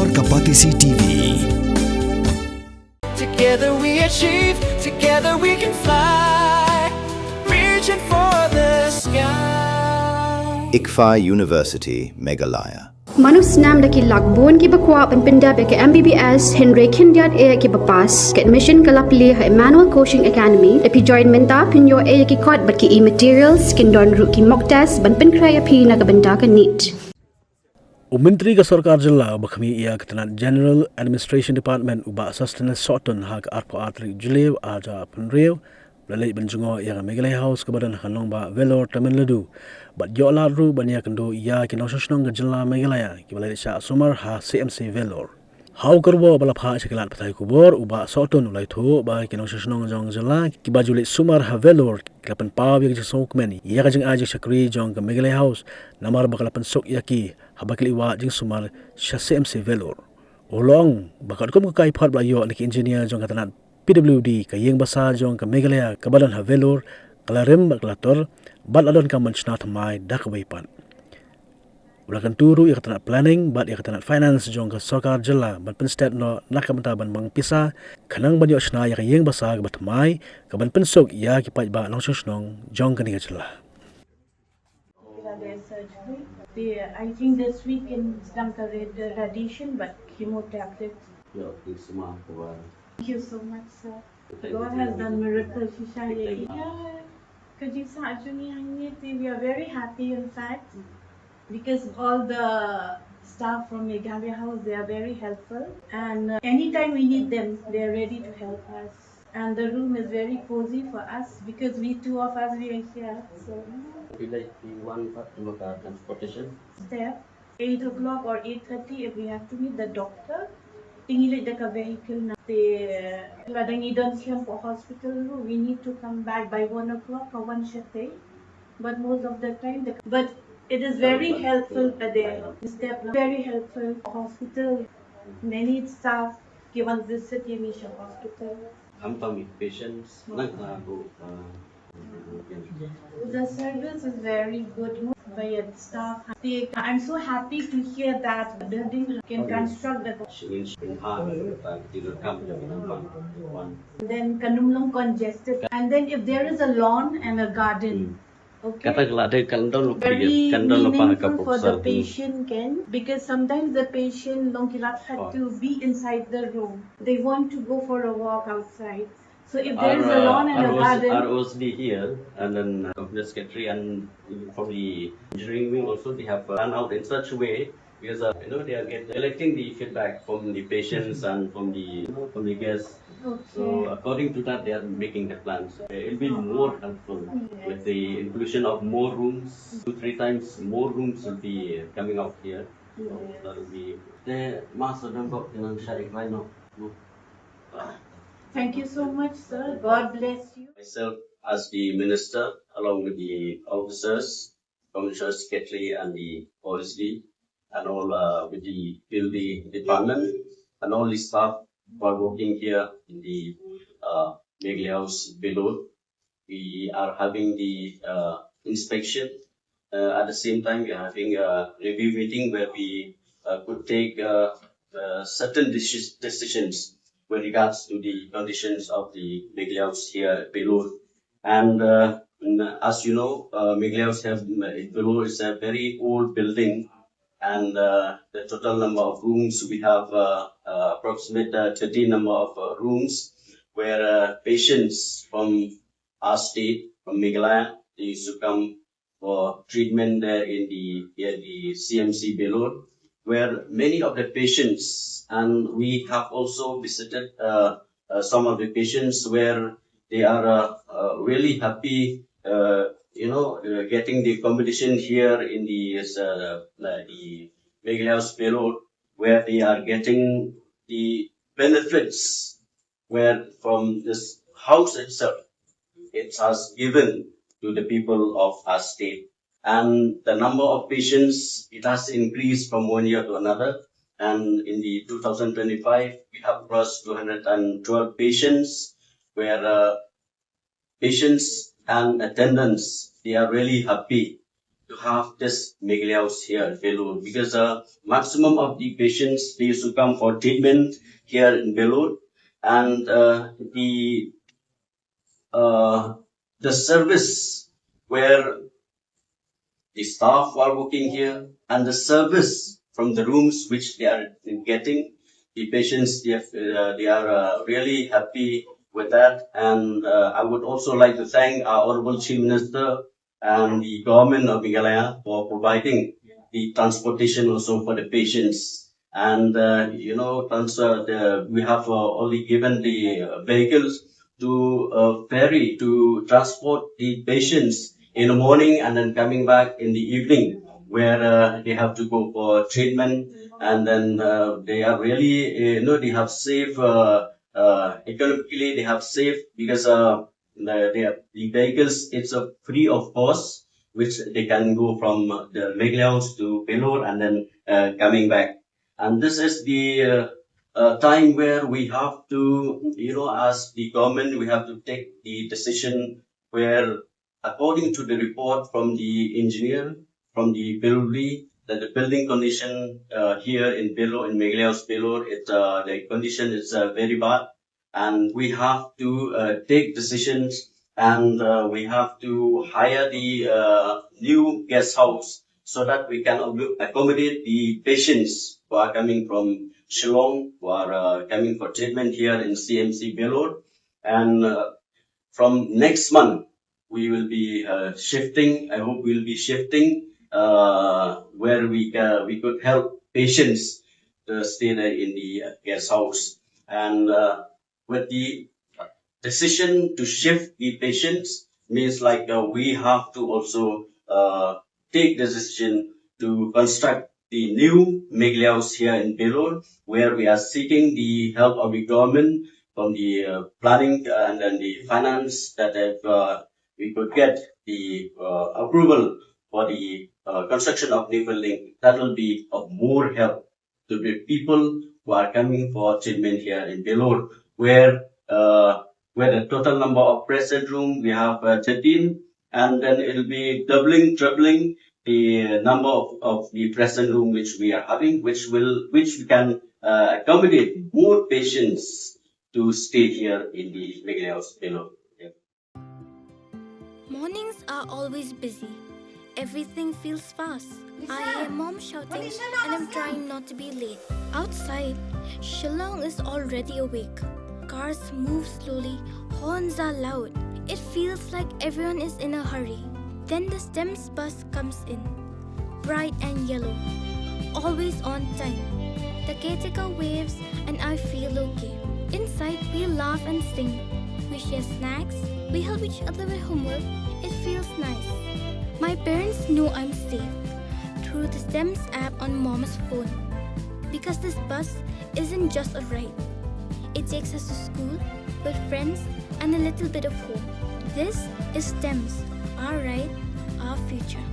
Vellore Kapatisi TV. Together we achieve, together we can fly, reaching for the sky. ICFA University, Meghalaya. Manusnam daki lakbon ki bakwa penpenda ke MBBS Henry Kindiat e ki bapas ke admission kalapli ha Emmanuel Coaching Academy epi join Mynta pinyo e ki kot bat ki e-materials kindon ru ki mock test ban penkraya pi na kabenda ka NEET. Menteri ke Sarkar Jilla bakhmi ia ketenan General Administration Department uba Sosthenes Sohtun hak arpo atri Julew aja penrew lalai benjungo ia Meghalaya House kebadan hanong ba Vellore Tamen Ledu bat yola ru bania kendo ia ki nososnong ke Jilla Meghalaya ki balai sha sumar ha CMC Vellore hau kerbo bala pha sekelan patai kubor uba Sohtun ulai thu ba ki nososnong jong Jilla ki bajuli sumar ha Vellore klapan paw yak sok meni ia ka jing aji sakri jong ke Meghalaya House namar bakalapan sok yaki habakli wa jing sumar sha CMC Vellore olong bakat kum kai phat bla yo ni engineer jong katanan PWD ka yeng basa jong ka Meghalaya kabadan ha Vellore kalarim baklator bat adon ka Shna Thymmai dak pan ulakan turu ia katana planning bat ia katana finance jong ka Sarkar Jilla ban pen state no nakamta ban bang pisa kanang ban yo Shna ya ka yeng basa ka Thymmai ka ban pen sok ya ki pai ba long snong jong ka ni Jilla. Their surgery. I think this week in some radiation, but chemo tablets. Thank you so much, sir. God has done miracles. We are very happy, in fact, because all the staff from Meghalaya House, they are very helpful. And anytime we need them, they are ready to help us. And the room is very cozy for us because we two of us, we are here. So, transportation. Step 8 o'clock or 8:30 if we have to meet the doctor. Tingili the vehicle na ladang idon siya for hospital. We need to come back by 1 o'clock or 1 shate. But most of the time, but it is very helpful today. Step very helpful hospital. Many staff given this city mission hospital. I'm with patients. The service is very good by the staff. I'm so happy to hear that the building can construct the then kanumlong congested. And then if there is a lawn and a garden, okay, very meaningful for the patient because sometimes the patient had to be inside the room. They want to go for a walk outside. So if there is a lawn and a garden, ROSD here, and then computer secretary and from the engineering wing also they have run out in such a way because they are collecting the feedback from the patients and from the guests. okay. So according to that, they are making the plans. It will be more helpful with the inclusion of more rooms. 2-3 times more rooms will be coming out here. So that will be the master don't Thank you so much, sir. God bless you. Myself as the minister, along with the officers, commissioner, secretary, and the OSD, and all with the building department, and all the staff who are working here in the Meghalaya House below. We are having the inspection. At the same time, we are having a review meeting where we could take certain decisions with regards to the conditions of the Meghalaya House here below. And as you know, Meghalaya House below is a very old building, and the total number of rooms we have approximate 13 number of rooms where patients from our state, from Meghalaya, they used to come for treatment there in the CMC Vellore, where many of the patients, and we have also visited some of the patients where they are really happy, getting the accommodation here in the Meghalaya House Vellore, where they are getting the benefits where from this house itself, it has given to the people of our state. And the number of patients, it has increased from one year to another. And in the 2025, we have crossed 212 patients, where patients and attendants, they are really happy to have this Meghalaya house here in Vellore because maximum of the patients they used to come for treatment here in Vellore, and the service where the staff are working here and the service from the rooms which they are getting, the patients they are really happy with that. And I would also like to thank our Honorable Chief Minister and the government of Meghalaya for providing the transportation also for the patients. And we have only given the vehicles to ferry to transport the patients in the morning and then coming back in the evening where they have to go for treatment, and then they are really they have safe economically they have safe because the vehicles it's a free of cost which they can go from the Meghalaya house to Vellore and then coming back. And this is the time where we have to, as the government, we have to take the decision where, according to the report from the engineer, from the building, that the building condition here in Vellore, in Meghalaya Vellore, the condition is very bad, and we have to take decisions, and we have to hire the new guest house so that we can accommodate the patients who are coming from Shillong, who are coming for treatment here in CMC Vellore. And from next month, we will be shifting. I hope we will be shifting where we could help patients to stay there in the guest house. And with the decision to shift the patients means like we have to also take the decision to construct the new Meghalaya house here in Vellore, where we are seeking the help of the government from the planning and then the finance that if we could get the approval for the construction of new building, that will be of more help to the people who are coming for treatment here in Vellore, where the total number of present room we have 13, and then it will be tripling the number of the present room which we are having, which we can accommodate more patients to stay here in the Meghalaya house. Mornings are always busy. Everything feels fast. I hear mom shouting and I'm trying not to be late. Outside, Shillong is already awake. Cars move slowly, horns are loud. It feels like everyone is in a hurry. Then the STEMS bus comes in, bright and yellow, always on time. The caretaker waves and I feel okay. Inside, we laugh and sing. We share snacks, we help each other with homework. It feels nice. My parents know I'm safe through the STEMS app on mom's phone. Because this bus isn't just a ride. It takes us to school with friends and a little bit of hope. This is STEMS, our ride, our future.